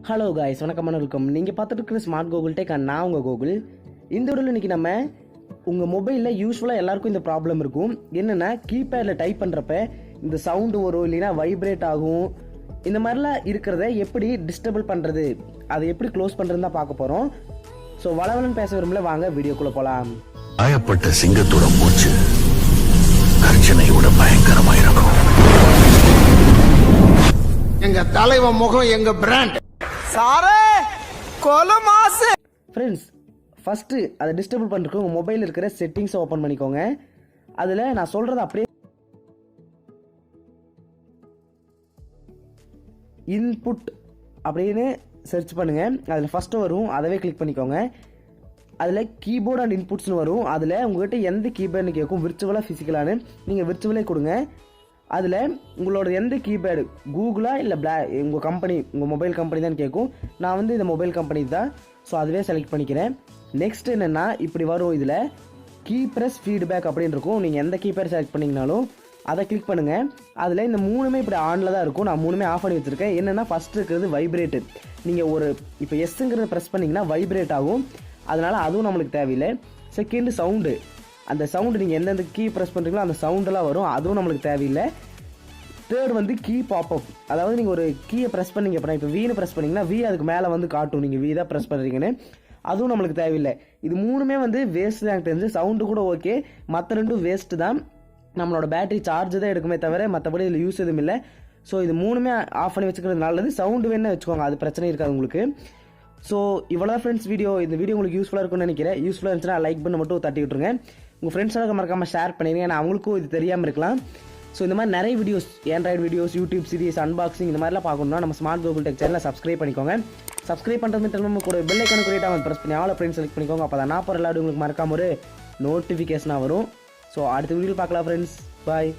Hello guys, வணக்கம் welcome. நீங்கள் பார்த்துட்டு இருக்கிற ஸ்மார்ட் கூகுள் டெக் அண்ட் நான் உங்கள் கூகுள். இந்த வீடியோவில் இன்றைக்கி நம்ம உங்கள் மொபைலில் யூஸ்ஃபுல்லாக எல்லாருக்கும் இந்த ப்ராப்ளம் இருக்கும். என்னென்னா, கீபேடில் டைப் பண்ணுறப்ப இந்த சவுண்டு வரும், இல்லைன்னா வைப்ரேட் ஆகும். இந்த மாதிரிலாம் இருக்கிறத எப்படி டிஸ்டர்பிள் பண்ணுறது, அதை எப்படி க்ளோஸ் பண்ணுறதுன்னு தான் பார்க்க போகிறோம். ஸோ வளவலன்னு பேச விரும்பல, வாங்க வீடியோக்குள்ளே போகலாம். ஆயப்பட்ட சிங்கத்தோட மூச்சு கர்ஜனையோட பயங்கரமாக இருக்கும். எங்க தலைவன் முகம் எங்க பிராண்ட் சாரே கொலமாசு. ஃப்ரெண்ட்ஸ், ஃபஸ்ட்டு அதை டிஸ்டர்பிள் பண்ணுறதுக்கு உங்கள் மொபைலில் இருக்கிற செட்டிங்ஸை ஓப்பன் பண்ணிக்கோங்க. அதில் நான் சொல்கிறது அப்படியே இன்புட் அப்படின்னு சர்ச் பண்ணுங்கள். அதில் ஃபஸ்ட்டு வரும், அதவே கிளிக் பண்ணிக்கோங்க. அதில் கீபோர்ட் அண்ட் இன்புட்ஸ்னு வரும். அதில் உங்கள்கிட்ட எந்த கீபேர்டுன்னு கேட்கும், விர்ச்சுவலாக ஃபிசிக்கலானு. நீங்கள் விர்ச்சுவலே கொடுங்க. அதில் உங்களோட எந்த கீபேடு, கூகுளா இல்லை உங்கள் கம்பெனி, உங்கள் மொபைல் கம்பெனி தான் கேட்கும். நான் வந்து இந்த மொபைல் கம்பெனி தான், ஸோ அதுவே செலக்ட் பண்ணிக்கிறேன். நெக்ஸ்ட் என்னென்னா, இப்படி வரும். இதில் கீ ப்ரெஸ் ஃபீட்பேக் அப்படின்னு இருக்கும். நீங்கள் எந்த கீபேட் செலக்ட் பண்ணிங்கனாலும் அதை கிளிக் பண்ணுங்கள். அதில் இந்த மூணுமே இப்படி ஆனில் தான் இருக்கும். நான் மூணுமே ஆஃப் பண்ணி வச்சுருக்கேன். என்னென்னா, ஃபஸ்ட்டு இருக்கிறது வைப்ரேட்டு. நீங்கள் ஒரு இப்போ எஸ்ஸுங்கிறத ப்ரெஸ் பண்ணிங்கன்னா வைப்ரேட் ஆகும். அதனால் அதுவும் நம்மளுக்கு தேவையில்லை. செகண்டு சவுண்டு, அந்த சவுண்டு நீங்கள் எந்தெந்த கீ ப்ரெஸ் பண்ணுறீங்களோ அந்த சவுண்டெல்லாம் வரும், அதுவும் நம்மளுக்கு தேவையில்லை. தேர்ட் வந்து கீ பாப்அப், அதாவது நீங்கள் ஒரு கீயை ப்ரெஸ் பண்ணிங்க அப்படின்னா, இப்போ வீனு ப்ரெஸ் பண்ணிங்கன்னா வி அதுக்கு மேலே வந்து காட்டும் நீங்கள் வி தான் ப்ரெஸ் பண்ணுறீங்கன்னு. அதுவும் நம்மளுக்கு தேவையில்லை. இது மூணுமே வந்து வேஸ்ட்டு தான் தெரிஞ்சு. சவுண்டு கூட ஓகே, மற்ற ரெண்டும் வேஸ்ட்டு தான். நம்மளோட பேட்டரி சார்ஜ் தான் எடுக்குமே தவிர மற்றபடி இதில் யூஸ் எதுவும் இல்லை. ஸோ இது மூணுமே ஆஃப் பண்ணி வச்சுக்கிறது நல்லது. சவுண்டு வேணா வச்சுக்கோங்க, அது பிரச்சனை இருக்காது உங்களுக்கு. ஸோ இவ்வளோ ஃப்ரெண்ட்ஸ் வீடியோ. இந்த வீடியோ உங்களுக்கு யூஸ்ஃபுல்லாக இருக்கும்னு நினைக்கிறேன். யூஸ்ஃபுல்லாக இருந்துச்சுன்னா லைக் பண்ண மட்டும் தட்டி விட்டுருங்க. உங்கள் ஃப்ரெண்ட்ஸாக மறக்காமல் ஷேர் பண்ணிடுங்க, ஏன்னா அவங்களுக்கும் இது தெரியாமல் இருக்கலாம். ஸோ இந்த மாதிரி நிறைய videos, Android videos, YouTube series, unboxing, இந்த மாதிரிலாம் பார்க்கணும்னா நம்ம ஸ்மார்ட் கூகுள் டெக் சேனலை சப்ஸ்கிரைப் பண்ணிக்கோங்க. சப்ஸ்கிரைப் பண்ணுறது திரும்ப கூட பெல் ஐக்கான குறியீட்டாக வந்து ப்ரெஸ் பண்ணி ஆல் ஃப்ரெண்ட்ஸ் செலக்ட் பண்ணிக்கோங்க. அப்போ தான் நான் போகிற எல்லாரும் உங்களுக்கு மறக்காம ஒரு நோட்டிஃபிகேஷனாக வரும். ஸோ அடுத்த வீடியோ பார்க்கலாம் ஃப்ரெண்ட்ஸ். பாய்.